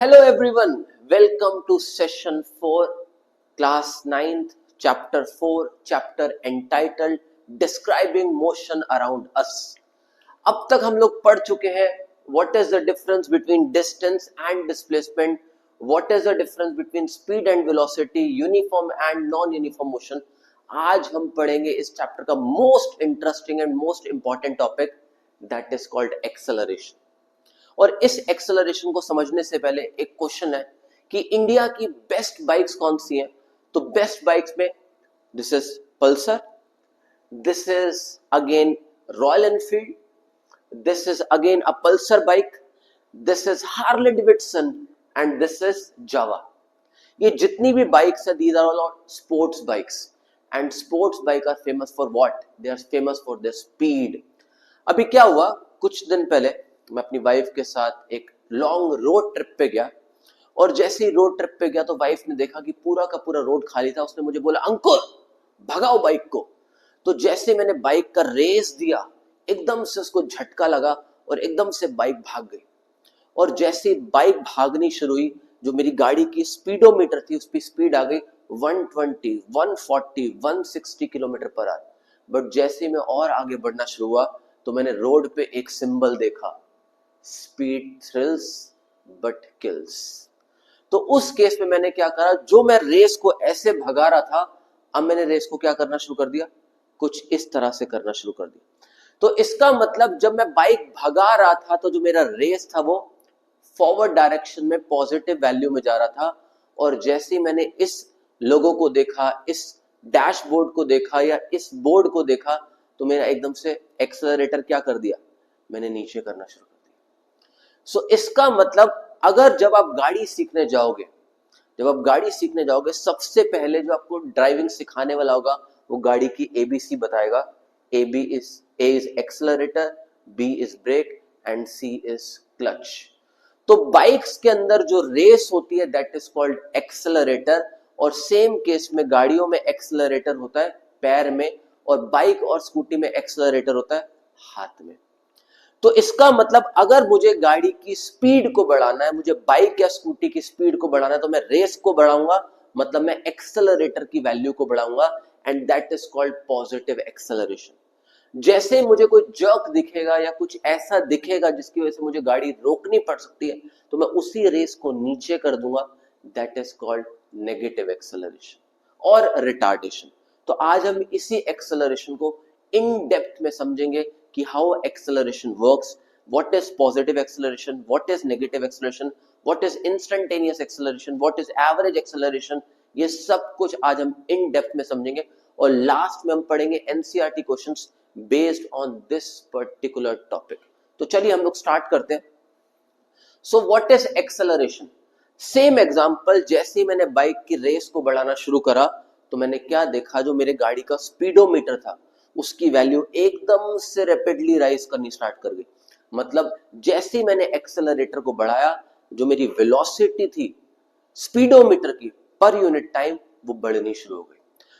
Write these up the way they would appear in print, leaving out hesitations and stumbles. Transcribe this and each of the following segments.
Hello everyone, welcome to session 4, class 9th, chapter 4, chapter entitled Describing Motion Around Us. अब तक हम लोग पढ़ चुके हैं what is the difference between distance and displacement, what is the difference between speed and velocity, uniform and non-uniform motion. आज हम पढ़ेंगे इस चैप्टर का most interesting and most important topic that is called acceleration. और इस acceleration को समझने से पहले एक क्वेश्चन है कि इंडिया की बेस्ट बाइक्स कौन सी हैं. तो बेस्ट बाइक्स में this is Pulsar, this is again Royal Enfield, this is again a Pulsar bike, this is Harley Davidson and this is Jawa. ये जितनी भी बाइक्स है these are all sports bikes and sports bike are famous for what? They are famous for their speed. अभी क्या हुआ, कुछ दिन पहले मैं अपनी वाइफ के साथ एक लॉन्ग रोड ट्रिप पे गया और जैसे ही रोड ट्रिप पे गया तो वाइफ ने देखा कि पूरा का पूरा रोड खाली था. उसने मुझे बोला अंकुर भगाओ बाइक को. तो जैसे मैंने बाइक का रेस दिया एकदम से उसको झटका लगा और एकदम से बाइक भाग गई. और जैसे बाइक भागनी शुरू हुई जो मेरी गाड़ी की स्पीडोमीटर थी उस पर स्पीड आ गई 120, 140, 160 किलोमीटर पर आवर. बट जैसे मैं और आगे बढ़ना शुरू हुआ तो मैंने रोड पे एक सिंबल देखा, स्पीड थ्रिल्स बट किल्स. तो उस केस में मैंने क्या करा, जो मैं रेस को ऐसे भगा रहा था अब मैंने रेस को क्या करना शुरू कर दिया, कुछ इस तरह से करना शुरू कर दिया. तो इसका मतलब जब मैं बाइक भगा रहा था तो जो मेरा रेस था वो फॉरवर्ड डायरेक्शन में पॉजिटिव वैल्यू में जा रहा था. और जैसे ही मैंने इस लोगो को देखा, इस डैशबोर्ड को देखा या इस बोर्ड को देखा तो मेरा एकदम से एक्सेलरेटर क्या कर दिया, मैंने नीचे करना शुरू कर दिया. सो इसका मतलब अगर जब आप गाड़ी सीखने जाओगे सबसे पहले जो आपको ड्राइविंग सिखाने वाला होगा वो गाड़ी की एबीसी बताएगा. A is accelerator, B is brake and C is clutch. तो बाइक्स के अंदर जो रेस होती है दैट इज कॉल्ड एक्सेलरेटर. और सेम केस में गाड़ियों में एक्सेलरेटर होता है पैर में और बाइक और स्कूटी में एक्सेलरेटर होता है हाथ में. तो इसका मतलब अगर मुझे गाड़ी की स्पीड को बढ़ाना है, मुझे बाइक या स्कूटी की स्पीड को बढ़ाना है तो मैं रेस को बढ़ाऊंगा, मतलब मैं एक्सेलरेटर की वैल्यू को बढ़ाऊंगा and that is called positive acceleration. जैसे मुझे कोई जर्क दिखेगा या कुछ ऐसा दिखेगा जिसकी वजह से मुझे गाड़ी रोकनी पड़ सकती है तो मैं उसी रेस को नीचे कर दूंगा, that is called negative acceleration और रिटार्डेशन. तो आज हम इसी एक्सेलरेशन को इन डेप्थ में समझेंगे कि how acceleration works, what is positive acceleration, what is negative acceleration, what is instantaneous acceleration, what is average acceleration. ये सब कुछ आज हम इन डेप्थ में समझेंगे और लास्ट में हम पढ़ेंगे NCERT questions based on this particular topic. तो चलिए हम लोग स्टार्ट करते हैं. So what is acceleration? Same example, जैसे ही मैंने बाइक की रेस को बढ़ाना शुरू करा तो मैंने क्या देखा, जो मेरे गाड़ी का स्पीडोमीटर था उसकी वैल्यू एकदम से रैपिडली राइज करनी स्टार्ट कर गई. मतलब जैसे ही मैंने एक्सेलरेटर को बढ़ाया जो मेरी वेलोसिटी थी स्पीडोमीटर की पर यूनिट टाइम वो बढ़नी शुरू हो गई.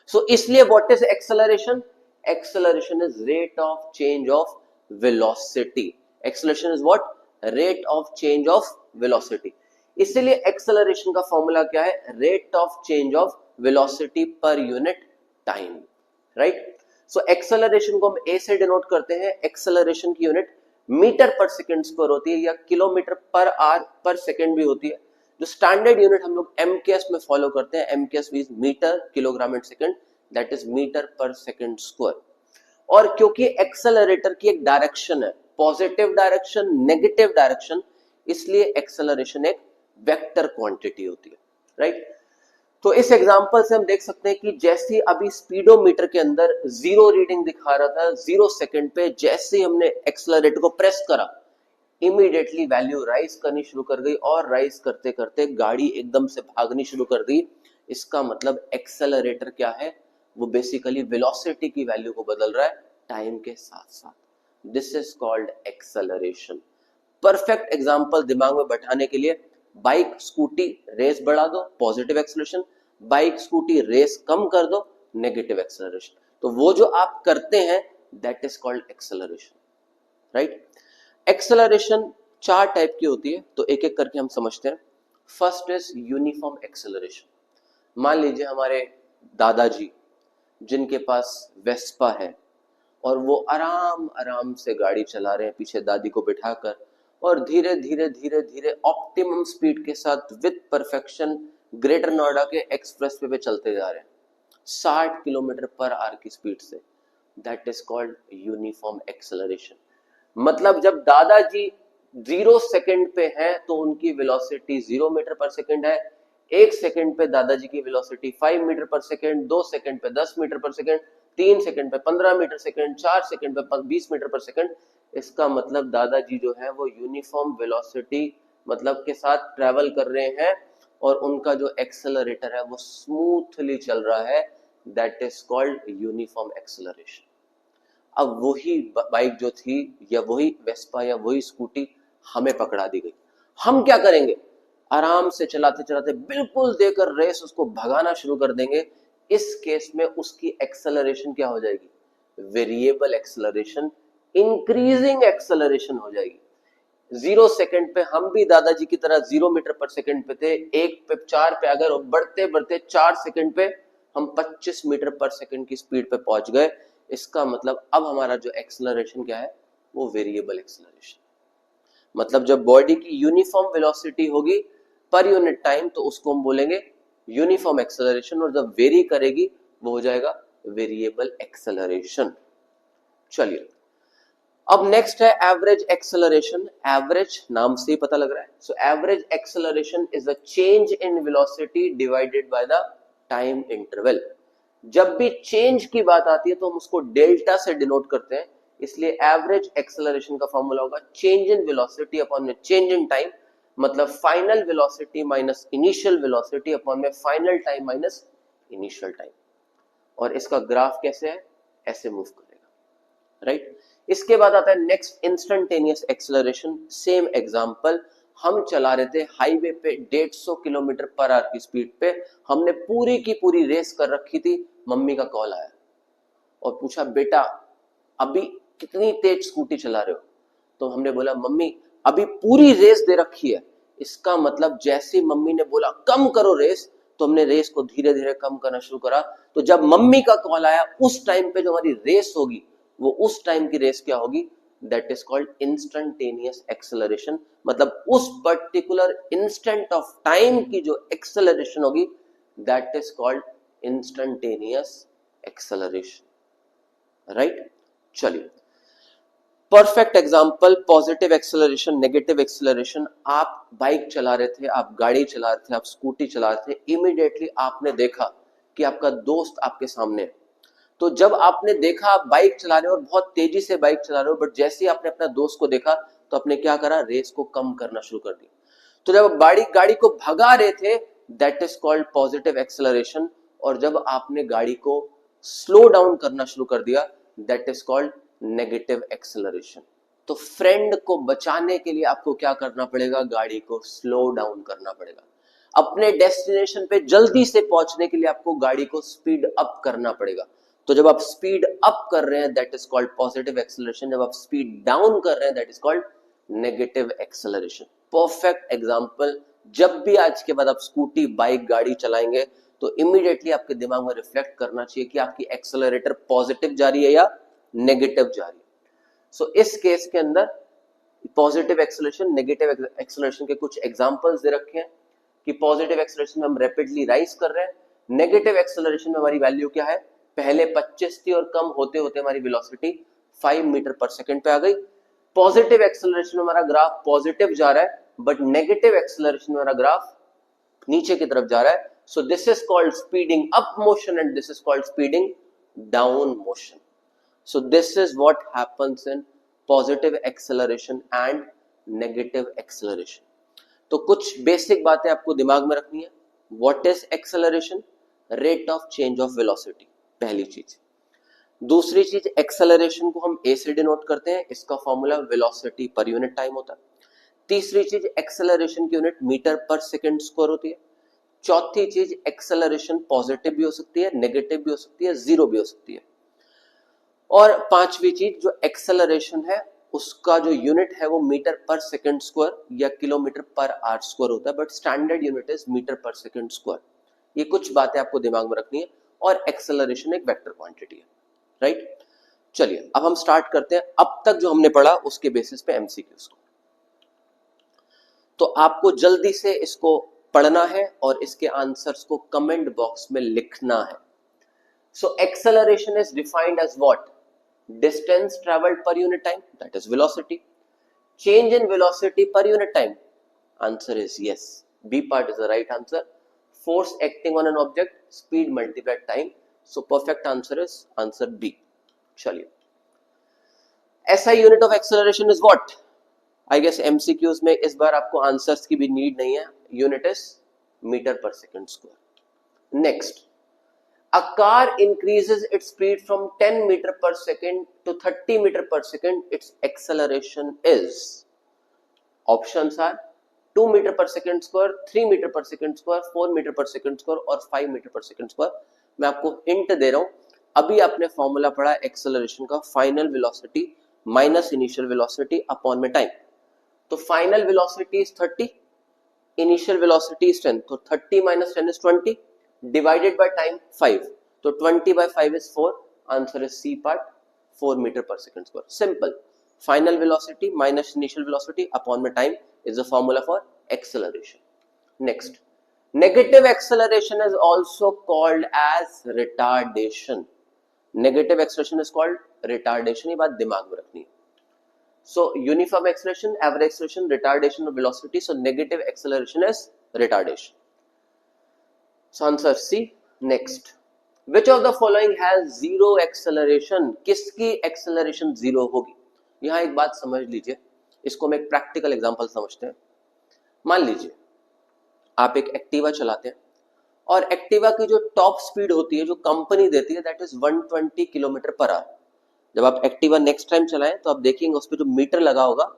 सो इसलिए what is acceleration? Acceleration is rate of change of velocity. Acceleration is what? Rate of change of velocity. इसलिए acceleration का फॉर्मूला क्या है? Rate of change of velocity per unit time. Right? So acceleration को हम A से denote करते हैं. Acceleration की unit metre per second square होती है या किलोमीटर पर आवर पर सेकेंड भी होती है. जो स्टैंडर्ड यूनिट हम लोग MKS में फॉलो करते हैं, MKS means metre kilogram and second, that is metre per second square. और क्योंकि एक्सेलरेटर की एक डायरेक्शन है, पॉजिटिव डायरेक्शन, नेगेटिव डायरेक्शन, इसलिए एक्सेलरेशन एक वेक्टर क्वांटिटी होती है. राइट? तो इस एग्जांपल से हम देख सकते हैं कि जैसे अभी स्पीडोमीटर के अंदर 0 रीडिंग दिखा रहा था 0 सेकंड पे, जैसे ही हमने एक्सेलरेटर को प्रेस करा इमीडिएटली वैल्यू राइज करनी शुरू कर गई और राइज करते करते गाड़ी एकदम से भागनी शुरू कर दी. इसका मतलब एक्सेलरेटर क्या है, वो बेसिकली वेलोसिटी की वैल्यू को बदल रहा है टाइम के साथ साथ. This is called acceleration. Perfect example दिमाग में बैठाने के लिए, बाइक स्कूटी रेस बढ़ा दो positive acceleration, bike scooty race कम कर दो नेगेटिव एक्सेलरेशन. तो वो जो आप करते हैं that is called acceleration. Right? Acceleration 4 type की होती है तो एक एक करके हम समझते हैं. First is uniform acceleration. मान लीजिए हमारे दादाजी जिनके पास वेस्पा है और वो आराम आराम से गाड़ी चला रहे हैं पीछे दादी को बिठाकर, और धीरे धीरे धीरे धीरे ऑप्टिमम स्पीड के साथ विद परफेक्शन ग्रेटर नोएडा के एक्सप्रेस वे पे चलते जा रहे हैं 60 किलोमीटर पर आवर की स्पीड से। That is called uniform acceleration. मतलब जब दादाजी 0 सेकंड पे हैं तो उनकी वेलोसिटी 0 मीटर पर सेकंड है, 1 सेकंड पे दादाजी की velocity 5 metre per second, 2 second पे 10 मीटर पर सेकंड, 3 सेकंड पे 15 मीटर सेकंड, 4 सेकंड पे 20 मीटर पर सेकंड। इसका मतलब दादाजी जो है वो यूनिफॉर्म वेलोसिटी मतलब के साथ ट्रेवल कर रहे हैं और उनका जो एक्सेलरेटर है वो स्मूथली चल रहा है। That is called uniform acceleration. अब वही बाइक जो थी या वही वेस्पा या वही स्कूटी हमें पकड़ा दी गई, हम क्या करेंगे? आराम से चलाते चलाते बिल्कुल देकर रेस उसको भगाना शुरू कर देंगे। इस केस में उसकी एक्सेलरेशन क्या हो जाएगी? वेरिएबल एक्सेलरेशन, इंक्रीजिंग एक्सेलरेशन हो जाएगी। 0 सेकंड पे हम भी दादाजी की तरह 0 मीटर पर सेकंड पे थे, 1 पे 4 पे अगर बढ़ते बढ़ते 4 सेकंड पे हम 25 मीटर पर सेकंड की स्पीड पे पहुंच गए। इसका मतलब अब हमारा जो एक्सेलरेशन क्या है वो वेरिएबल एक्सेलरेशन। मतलब जब बॉडी की यूनिफॉर्म वेलोसिटी होगी पर यूनिट टाइम तो उसको हम बोलेंगे यूनिफॉर्म एक्सेलरेशन, और जब वेरी करेगी वो हो जाएगा वेरिएबल एक्सेलरेशन। चलिए अब नेक्स्ट है एवरेज एक्सेलरेशन। एवरेज नाम से ही पता लग रहा है। So average acceleration is a change in velocity divided by the time interval. जब भी चेंज की बात आती है तो हम उसको डेल्टा से डिनोट करते हैं, इसलिए एवरेज एक्सेलरेशन का फॉर्मूला होगा चेंज इन वेलोसिटी अपॉन में चेंज इन टाइम, मतलब final velocity minus initial velocity upon में final time minus initial time. और इसका ग्राफ कैसे है? ऐसे मूव करेगा, राइट। इसके बाद आता है next instantaneous acceleration. Same example, हम चला रहे थे हाईवे पे 150 किलोमीटर पर आवर की स्पीड पे, हमने पूरी की पूरी रेस कर रखी थी। मम्मी का कॉल आया और पूछा बेटा अभी कितनी तेज स्कूटी चला रहे हो? तो हमने बोला मम्मी अभी पूरी रेस दे रखी है। इसका मतलब जैसे मम्मी ने बोला कम करो रेस, तो हमने रेस को धीरे धीरे कम करना शुरू करा। तो जब मम्मी का कॉल आया उस टाइम पे जो हमारी रेस होगी वो उस टाइम की रेस क्या होगी? That is called instantaneous acceleration. मतलब उस पर्टिकुलर इंस्टेंट ऑफ टाइम की जो एक्सेलरेशन होगी that is called instantaneous acceleration, right. चलिए perfect example, positive acceleration, negative acceleration. आप बाइक चला रहे थे, आप गाड़ी चला रहे थे, आप स्कूटी चला रहे थे, इमीडिएटली आपने देखा कि आपका दोस्त आपके सामने है। तो जब आपने देखा आप बाइक चला रहे हो और बहुत तेजी से बाइक चला रहे हो, बट जैसे ही आपने अपना दोस्त को देखा तो आपने क्या करा? रेस को कम करना शुरू कर दिया। तो जब गाड़ी को भगा रहे थे that is called positive acceleration, और जब आपने गाड़ी को स्लो डाउन करना शुरू कर दिया that is called negative acceleration. तो फ्रेंड को बचाने के लिए आपको क्या करना पड़ेगा? गाड़ी को स्लो डाउन करना पड़ेगा। अपने डेस्टिनेशन पे जल्दी से पहुंचने के लिए आपको गाड़ी को स्पीड अप करना पड़ेगा। तो जब आप स्पीड अप कर रहे हैं that is called positive acceleration, जब आप स्पीड डाउन कर रहे हैं that is called negative acceleration. Perfect example, जब भी आज के बाद आप स्कूटी बाइक गाड़ी चलाएंगे तो इमीडिएटली आपके दिमाग में रिफ्लेक्ट करना चाहिए कि आपकी एक्सेलरेटर पॉजिटिव जा रही है या नेगेटिव जा रही है। सो इस केस के अंदर पॉजिटिव एक्सेलरेशन, नेगेटिव एक्सेलरेशन के कुछ एग्जांपल्स दे रखे हैं कि पॉजिटिव एक्सेलरेशन में हम रैपिडली राइज कर रहे हैं, नेगेटिव एक्सेलरेशन में हमारी वैल्यू क्या है? पहले 25 थी और कम होते होते हमारी वेलोसिटी 5 मीटर पर सेकंड पे आ गई। पॉजिटिव एक्सेलरेशन में हमारा ग्राफ पॉजिटिव जा रहा है, बट नेगेटिव एक्सेलरेशन में हमारा ग्राफ नीचे की तरफ जा रहा है। So this is called speeding up motion and this is called speeding down motion. So this is what happens in positive acceleration and negative acceleration. तो कुछ बेसिक बातें आपको दिमाग में रखनी है। What is acceleration? Rate of change of velocity, पहली चीज। दूसरी चीज, acceleration को हम A से डिनोट करते हैं, इसका formula velocity per unit time होता है। तीसरी चीज, acceleration की unit metre per second square होती है। चौथी चीज, acceleration पॉजिटिव भी हो सकती है, नेगेटिव भी हो सकती है, जीरो भी हो सकती है। और पांचवी चीज जो एक्सेलरेशन है उसका जो यूनिट है वो मीटर पर सेकंड स्क्वायर या किलोमीटर पर आवर स्क्वायर होता है, but standard unit is metre per second square. ये कुछ बातें आपको दिमाग में रखनी है, और एक्सेलरेशन एक वेक्टर क्वांटिटी है, राइट। चलिए अब हम स्टार्ट करते हैं अब तक जो हमने पढ़ा उसके बेसिस पे एमसीक्यूज को। तो आपको जल्दी से इसको पढ़ना है और इसके आंसर्स को कमेंट बॉक्स में लिखना है। So acceleration is defined as what? Distance traveled per unit time, that is velocity. Change in velocity per unit time. Answer is yes. B part is the right answer. Force acting on an object, speed multiplied time. So perfect answer is answer B. चलिए, SI unit of acceleration is what? I guess MCQs में इस बार आपको answers की भी need नहीं है. Unit is meter per second square. Next. A car increases its speed from 10 meter per second to 30 meter per second. Its acceleration is, options are 2 meter per second square, 3 meter per second square, 4 meter per second square और 5 meter per second square. मैं आपको hint दे रहा हूं, अभी आपने formula पढ़ा acceleration का, final velocity minus initial velocity upon में टाइम. तो final velocity is 30, initial velocity is 10, तो 30 minus 10 is 20 divided by time 5, तो 20 by 5 is 4. Answer is C part, 4 meter per second square. Simple. Final velocity minus initial velocity upon the time is the formula for acceleration. Next, negative acceleration is also called as retardation. Negative acceleration is called retardation. ये बात दिमाग में रखनी है. So uniform acceleration, average acceleration, retardation of velocity. So negative acceleration is retardation. So answer C. Next, which of the following has zero acceleration? किसकी acceleration zero होगी? यहाँ एक बात समझ लीजिए, इसको हम एक प्रैक्टिकल एग्जांपल समझते हैं. मान लीजिए आप एक एक्टिवा चलाते हैं और एक्टिवा की जो टॉप स्पीड होती है जो कंपनी देती है that is 120 kilometre per our. जब आप एक्टिवा नेक्स्ट टाइम चलाएं तो आप देखेंगे उस पर जो मीटर लगा होगा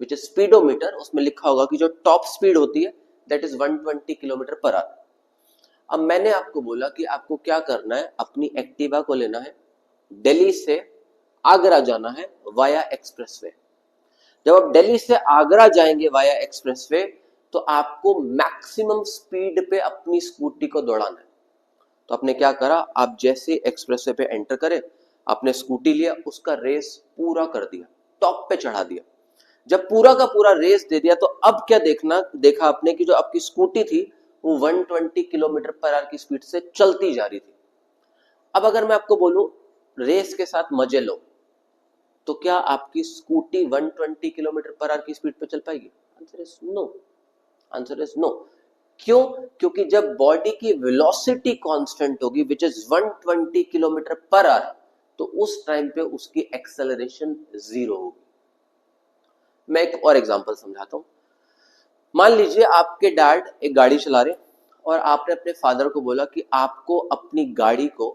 विच इज स्पीडोमीटर, उसमें लिखा होगा कि जो टॉप स्पीड होती है that is 120 kilometre per our. अब मैंने आपको बोला कि आपको क्या करना है, अपनी एक्टिवा को लेना है, दिल्ली से आगरा जाना है वाया एक्सप्रेसवे. जब आप दिल्ली से आगरा जाएंगे वाया एक्सप्रेसवे तो आपको मैक्सिमम स्पीड पे अपनी स्कूटी को दौड़ाना है. तो आपने क्या करा, आप जैसे एक्सप्रेसवे पे एंटर करे, आपने स्कूटी लिया, उसका रेस पूरा कर दिया, टॉप पे चढ़ा दिया. जब पूरा का पूरा रेस दे दिया तो अब क्या देखा आपने कि जो आपकी स्कूटी थी वो 120 किलोमीटर पर आवर की स्पीड से चलती जा रही थी. अब अगर मैं आपको बोलूं रेस के साथ मजे लो, तो क्या आपकी स्कूटी 120 किलोमीटर पर आवर की स्पीड पे चल पाएगी? Answer is no. Answer is no. क्यों? क्योंकि जब बॉडी की वेलोसिटी कांस्टेंट होगी which is 120 kilometre per hour, तो उस टाइम पे उसकी एक्सेलरेशन जीरो होगी. मैं एक और एग्जांपल समझाता हूं. मान लीजिए आपके डैड एक गाड़ी चला रहे और आपने अपने फादर को बोला कि आपको अपनी गाड़ी को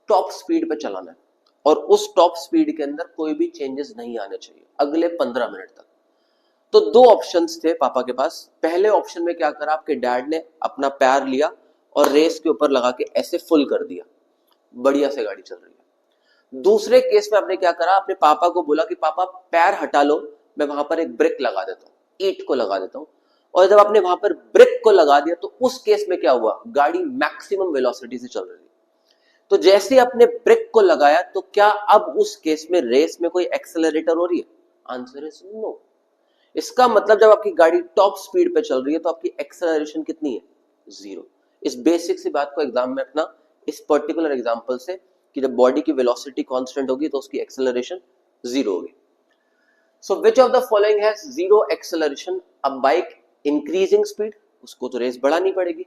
टॉप स्पीड पे चलाना है और उस टॉप स्पीड के अंदर कोई भी चेंजेस नहीं आने चाहिए अगले 15 मिनट तक. तो दो ऑप्शंस थे पापा के पास. पहले ऑप्शन में क्या करा, आपके डैड ने अपना पैर लिया और रेस के ऊपर लगा के ऐसे फुल कर दिया, बढ़िया से गाड़ी चल रही है. दूसरे केस में आपने क्या करा, अपने पापा को बोला कि पापा पैर हटा लो, मैं वहां पर एक ब्रेक लगा देता हूँ, ईंट को लगा देता हूँ. और जब आपने वहां पर ब्रेक को लगा दिया तो उस केस में क्या हुआ, गाड़ी मैक्सिमम वेलोसिटी से चल रही थी. तो जैसे आपने ब्रेक को लगाया तो क्या अब उस केस में रेस में कोई एक्सेलरेटर हो रही है? Answer is no. इसका मतलब जब आपकी गाड़ी टॉप स्पीड पे चल रही है तो आपकी एक्सेलरेशन कितनी है? जीरो. इस बेसिक सी बात को एग्जाम में रखना इस पर्टिकुलर एग्जांपल से कि जब बॉडी की वेलोसिटी कांस्टेंट होगी तो उसकी एक्सेलरेशन जीरो होगी. So which of the following has zero acceleration? A bike increasing speed, उसको तो रेस बढ़ानी पड़ेगी.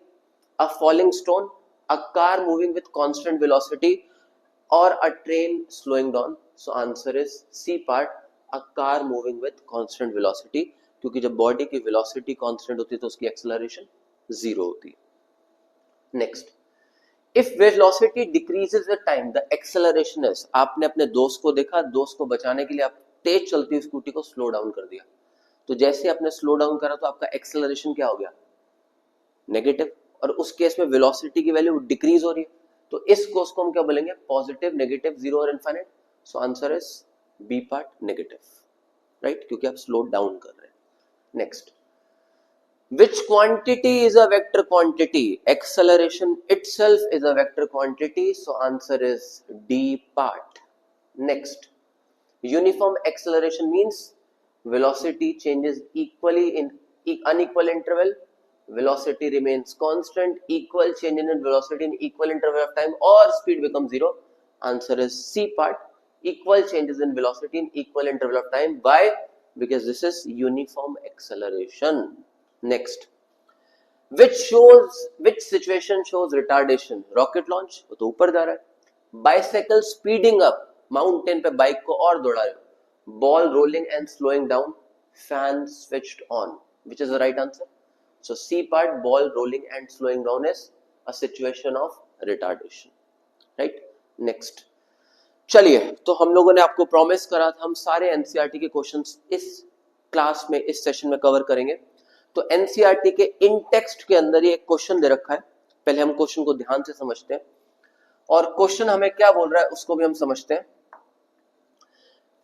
A falling stone, a car moving with constant velocity और a train slowing down. So answer is C part, a car moving with constant velocity, क्योंकि जब body की velocity constant होती है तो उसकी एक्सेलरेशन जीरो होती है. Next, if velocity decreases with time the acceleration is. आपने अपने दोस्त को देखा, दोस्त को बचाने के लिए आप तेज चलती स्कूटी को स्लो डाउन कर दिया, तो जैसे आपने स्लो डाउन करा तो आपका एक्सेलरेशन क्या हो गया? नेगेटिव. और उस केस में वेलोसिटी की वैल्यू डिक्रीज हो रही है, तो इस कोर्स को हम क्या बोलेंगे? पॉजिटिव, नेगेटिव, जीरो और infinite. So answer is B part, negative. Right, क्योंकि आप स्लो डाउन कर रहे हैं. Next, which quantity is a vector quantity? Acceleration itself is a vector quantity, so answer is D part. Next, uniform acceleration means velocity changes equally in unequal interval, velocity remains constant, equal change in velocity in equal interval of time, or speed becomes zero. Answer is C part, equal changes in velocity in equal interval of time. Why? Because this is uniform acceleration. Next, which situation shows retardation? Rocket launch, वो तो ऊपर जा रहा है. Bicycle speeding up, mountain पे bike को और दौड़ा रहे हो. Ball rolling and slowing down, fan switched on. Which is the right answer? So C part, ball rolling and slowing down is a situation of retardation. Right? Next. चलिए, तो हम लोगों ने आपको प्रॉमिस करा था हम सारे एनसीईआरटी के क्वेश्चंस इस क्लास में, इस सेशन में कवर करेंगे. तो एनसीईआरटी के इन टेक्स्ट के अंदर ये एक क्वेश्चन दे रखा है. पहले हम क्वेश्चन को ध्यान से समझते हैं और क्वेश्चन हमें क्या बोल रहा है उसको भी हम समझते हैं.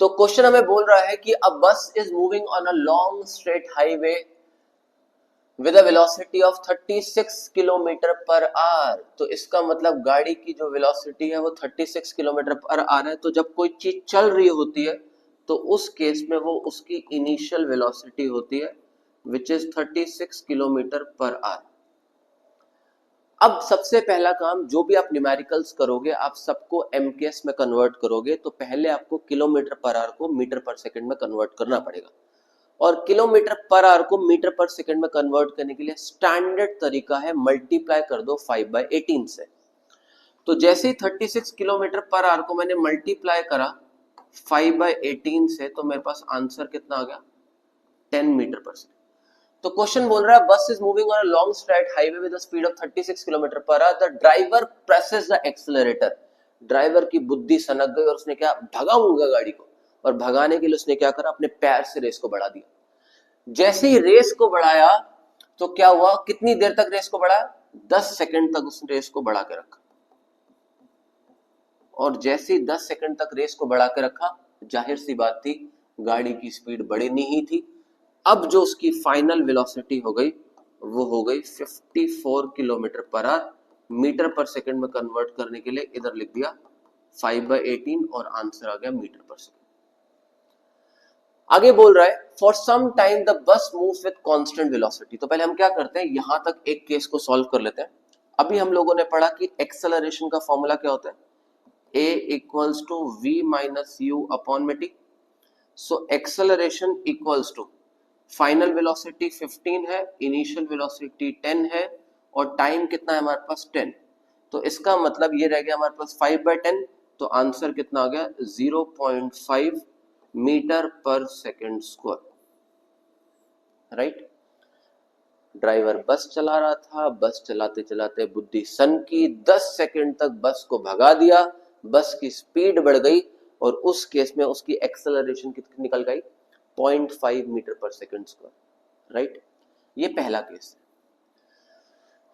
तो क्वेश्चन हमें बोल रहा है कि अ बस is moving on a long straight highway with a velocity of 36 kilometre per hour. तो इसका मतलब गाड़ी की जो वेलोसिटी है वो 36 किलोमीटर पर आवर है. तो जब कोई चीज चल रही होती है तो उस केस में वो उसकी इनिशियल वेलोसिटी होती है which is 36 kilometre per our. अब सबसे पहला काम, जो भी आप न्यूमेरिकल्स करोगे आप सबको एमकेएस में कन्वर्ट करोगे, तो पहले आपको किलोमीटर पर आवर को मीटर पर सेकंड में कन्वर्ट करना पड़ेगा. और किलोमीटर पर आवर को मीटर पर सेकंड में कन्वर्ट करने के लिए स्टैंडर्ड तरीका है मल्टीप्लाई कर दो 5/18 से. तो जैसे ही 36 किलोमीटर पर आवर को मैंने मल्टीप्लाई करा 5/18 से, तो मेरे पास आंसर कितना आ गया? 10 मीटर पर सेकंड. तो क्वेश्चन बोल रहा है बस is moving on a long straight highway with a speed of 36 kilometre per our. The driver presses the accelerator. Driver की बुद्धि सनक गई और उसने क्या, भगाऊंगा गाड़ी को. और भगाने के लिए उसने क्या करा, अपने पैर से रेस को बढ़ा दिया. जैसे ही रेस को बढ़ाया तो क्या हुआ, कितनी देर तक रेस को बढ़ाया? 10 सेकंड तक उसने रेस को बढ़ा के रखा. और जैसे ही 10 सेकंड तक रेस को बढ़ा के रखा, जाहिर सी बात थी गाड़ी की स्पीड बढ़नी ही थी. अब जो उसकी फाइनल वेलोसिटी हो गई वो हो गई 54 kilometre per our. Metre per second में कन्वर्ट करने के लिए इधर लिख दिया 5/18 और आंसर आ गया मीटर पर सेकंड. आगे बोल रहा है for some time the bus moves with constant velocity. तो पहले हम क्या करते हैं, यहां तक एक केस को सॉल्व कर लेते हैं. अभी हम लोगों ने पढ़ा कि एक्सेलरेशन का फॉर्मूला क्या होता है, a equals to v minus u upon में t. So acceleration equals to final velocity 15 है, इनिशियल वेलोसिटी 10 है और टाइम कितना है हमारे पास 10. तो इसका मतलब ये रह गया हमारे पास 5/10. तो आंसर कितना आ गया, 0.5 metre per second square. Right. Driver बस चला रहा था, बस चलाते चलाते बुद्धि सन की, 10 सेकंड तक बस को भगा दिया, बस की स्पीड बढ़ गई और उस केस में उसकी एक्सेलरेशन कितनी निकल गई, 0.5 metre per second square. Right. ये पहला केस है.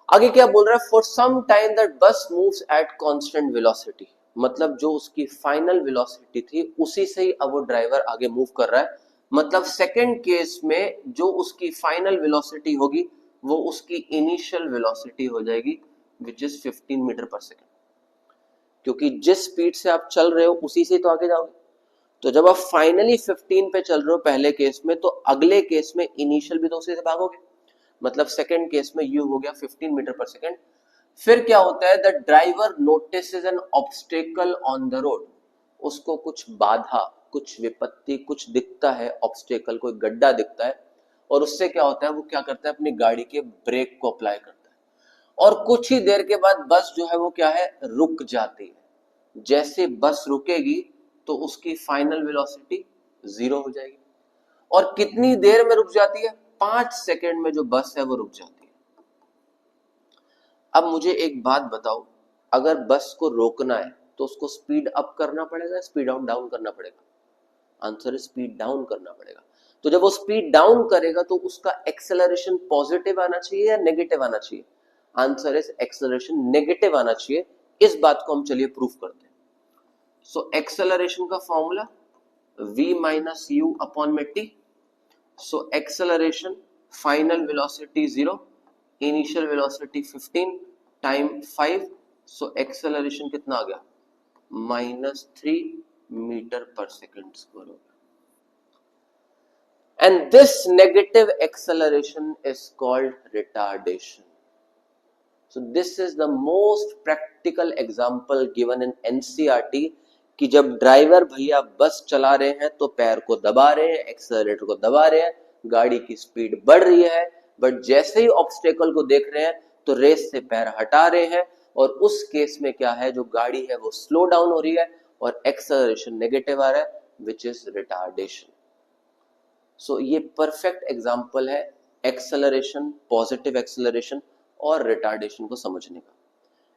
आगे क्या बोल रहा है, फॉर सम टाइम दैट बस मूव्स एट कांस्टेंट वेलोसिटी. मतलब जो उसकी फाइनल वेलोसिटी थी उसी से ही अब वो ड्राइवर आगे मूव कर रहा है. मतलब सेकंड केस में जो उसकी फाइनल वेलोसिटी होगी वो उसकी इनिशियल वेलोसिटी हो जाएगी which is 15 metre per second. क्योंकि जिस स्पीड से आप चल रहे हो उसी से तो आगे जाओगे. तो जब आप फाइनली 15 पे चल रहे हो पहले केस में, तो अगले केस में इनिशियल भी तो उसी से भागोगे. मतलब सेकंड केस में यू हो गया 15 मीटर पर सेकंड. फिर क्या होता है, the driver notices N obstacle on the road. उसको कुछ बाधा, कुछ विपत्ति, कुछ दिखता है, ऑब्स्टेकल, कोई गड्ढा दिखता है. और उससे क्या होता है, वो क्या करता है, अपनी गाड़ी के ब्रेक को अप्लाई करता है. और कुछ ही देर के बाद बस जो है वो क्या है, रुक जाती है. जैसे बस रुकेगी तो उसकी फाइनल वेलोसिटी 0 हो जाएगी. और कितनी देर में रुक जाती है, 5 सेकंड में जो बस है वो रुक जाती है. अब मुझे एक बात बताओ, अगर बस को रोकना है तो उसको स्पीड अप करना पड़ेगा, स्पीड डाउन करना पड़ेगा? आंसर है स्पीड डाउन करना पड़ेगा. तो जब वो स्पीड डाउन करेगा तो उसका एक्सेलरेशन पॉजिटिव आना चाहिए या नेगेटिव आना चाहिए? आंसर है एक्सेलरेशन नेगेटिव आना चाहिए. इस बात को हम चलिए प्रूफ करते हैं. सो एक्सेलरेशन का formula v minus u upon में t. So acceleration, final velocity 0, initial velocity 15, time 5. So acceleration कितना आ गया? -3 metre per second square. And this negative acceleration is called retardation. So this is the most practical example given in NCERT कि जब driver भैया बस चला रहे हैं तो पैर को दबा रहे हैं, एक्सेलरेटर को दबा रहे हैं, गाड़ी की स्पीड बढ़ रही है, बट जैसे ही ऑब्स्टेकल को देख रहे हैं तो रेस से पैर हटा रहे हैं, और उस केस में क्या है, जो गाड़ी है वो स्लो डाउन हो रही है और एक्सेलरेशन नेगेटिव आ रहा है, विच इज रिटार्डेशन. सो ये परफेक्ट एग्जाम्पल है एक्सेलरेशन, पॉजिटिव एक्सेलरेशन और रिटार्डेशन को समझने का.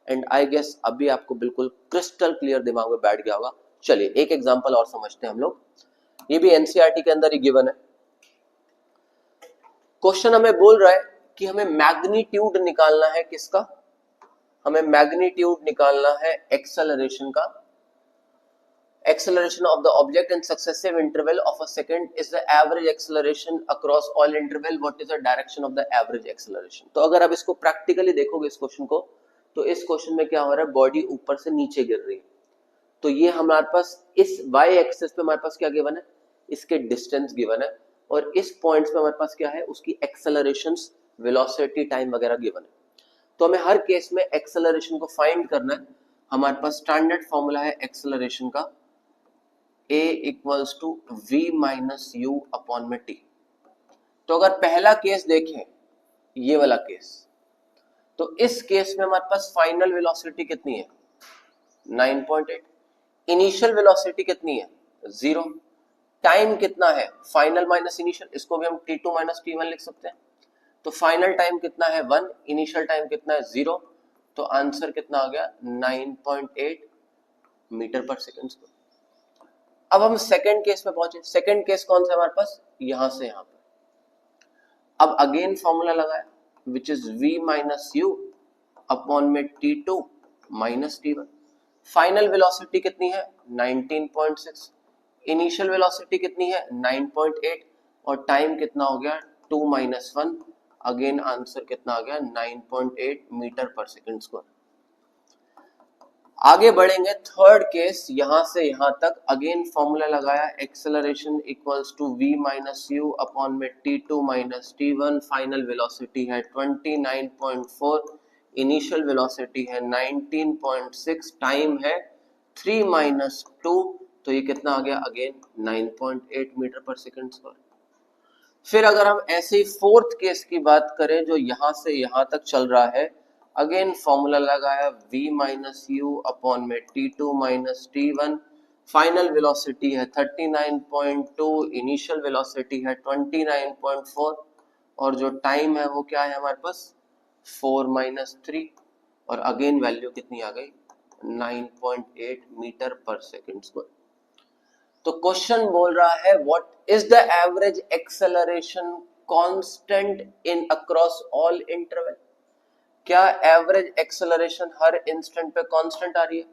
एंड आई गेस अभी आपको बिल्कुल क्रिस्टल क्लियर दिमाग में बैठ गया होगा. चलिए एक एग्जांपल और समझते हैं हम लोग. ये भी एनसीईआरटी के अंदर ही गिवन है. क्वेश्चन हमें बोल रहा है कि हमें मैग्नीट्यूड निकालना है. किसका? हमें मैग्नीट्यूड निकालना है एक्सेलरेशन का. Acceleration of the object in successive interval of a second is the average acceleration across all interval. What is the direction of the average acceleration? तो अगर आप इसको प्रैक्टिकली देखोगे इस क्वेश्चन को, तो इस क्वेश्चन में क्या हो रहा है, बॉडी ऊपर से नीचे गिर रही है. तो ये हमारे पास इस y एक्सिस पे हमारे पास क्या गिवन है, इसके डिस्टेंस गिवन है, और इस पॉइंट्स पे हमारे पास क्या है, उसकी एक्सेलरेशंस, वेलोसिटी, टाइम वगैरह गिवन है. तो हमें हर केस में एक्सेलरेशन को फाइंड करना है. हमारे पास स्टैंडर्ड फॉर्मूला है एक्सेलरेशन का, a equals to v minus u upon में t. तो अगर पहला केस देखें, ये वाला केस, तो इस केस में हमारे पास फाइनल वेलोसिटी कितनी है, 9.8. इनिशियल वेलोसिटी कितनी है, 0. टाइम कितना है, फाइनल माइनस इनिशियल, इसको भी हम t2 माइनस t1 लिख सकते हैं. तो फाइनल टाइम कितना है 1, इनिशियल टाइम कितना है 0. तो आंसर कितना आ गया, 9.8 मीटर पर सेकेंड स्क्वायर. अब हम सेकंड केस में पहुंचे. सेकंड केस कौन सा हमारे पास, यहां से यहां पर. अब अगेन फॉर्मूला लगाया, which is v minus u upon में t2 minus t1. Final velocity कितनी है, 19.6. इनिशियल वेलोसिटी कितनी है, 9.8. और टाइम कितना हो गया, 2 माइनस 1. अगेन आंसर कितना आ गया, 9.8 मीटर पर सेकेंड स्क्वायर. आगे बढ़ेंगे, थर्ड केस, यहां से यहां तक. अगेन फॉर्मूला लगाया, acceleration equals to v minus u upon में t2 minus t1. Final velocity है 29.4, इनिशियल वेलोसिटी है 19.6, टाइम है 3 माइनस 2. तो ये कितना आ गया, again 9.8 metre per second square. फिर अगर हम ऐसे ही फोर्थ केस की बात करें, जो यहां से यहां तक चल रहा है, अगेन फॉर्मूला लगाया, v माइनस यू अपॉन में t2 minus t1. Final velocity है 39.2, इनिशियल वेलोसिटी है 29.4, और जो टाइम है वो क्या है हमारे पास, 4 माइनस 3. और अगेन वैल्यू कितनी आ गई, 9.8 मीटर पर सेकेंड स्क्वायर. तो क्वेश्चन बोल रहा है, what is the average acceleration constant in across all interval. क्या एवरेज एक्सेलरेशन हर इंस्टेंट पे कांस्टेंट आ रही है?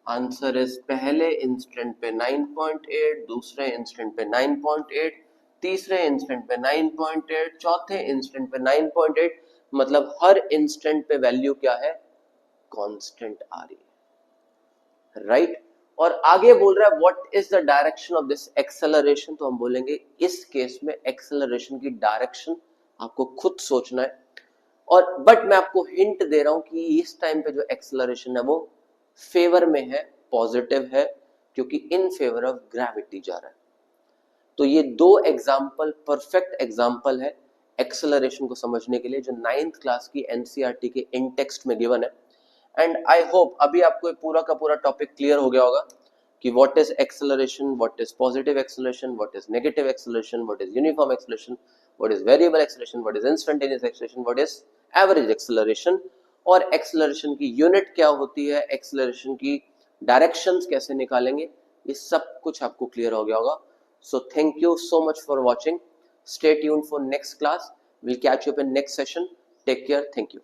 आंसर इज पहले इंस्टेंट पे 9.8, दूसरे इंस्टेंट पे 9.8, तीसरे इंस्टेंट पे 9.8, चौथे इंस्टेंट पे 9.8. मतलब हर इंस्टेंट पे वैल्यू क्या है, कांस्टेंट आ रही है, राइट. और आगे बोल रहा है what is the direction of this acceleration. तो हम बोलेंगे इस केस में एक्सेलरेशन की डायरेक्शन आपको खुद सोचना है. और बट मैं आपको हिंट दे रहा हूं कि इस टाइम पे जो एक्सेलरेशन है वो फेवर में है, पॉजिटिव है, क्योंकि इन फेवर ऑफ ग्रेविटी जा रहा है. तो ये दो एग्जाम्पल परफेक्ट एग्जाम्पल है एक्सेलरेशन को समझने के लिए, जो 9th क्लास की एनसीईआरटी के इन टेक्स्ट में गिवन है. एंड आई होप अभी आपको पूरा का पूरा टॉपिक क्लियर हो गया होगा कि what is acceleration, what is positive acceleration, what is negative acceleration, what is uniform acceleration, what is variable acceleration, what is instantaneous acceleration, what is average acceleration, और एक्सेलरेशन की यूनिट क्या होती है, acceleration की डायरेक्शंस कैसे निकालेंगे, ये सब कुछ आपको क्लियर हो गया होगा. So thank you so much for watching. Stay tuned for next class. Will catch you up in next session. Take care. Thank you.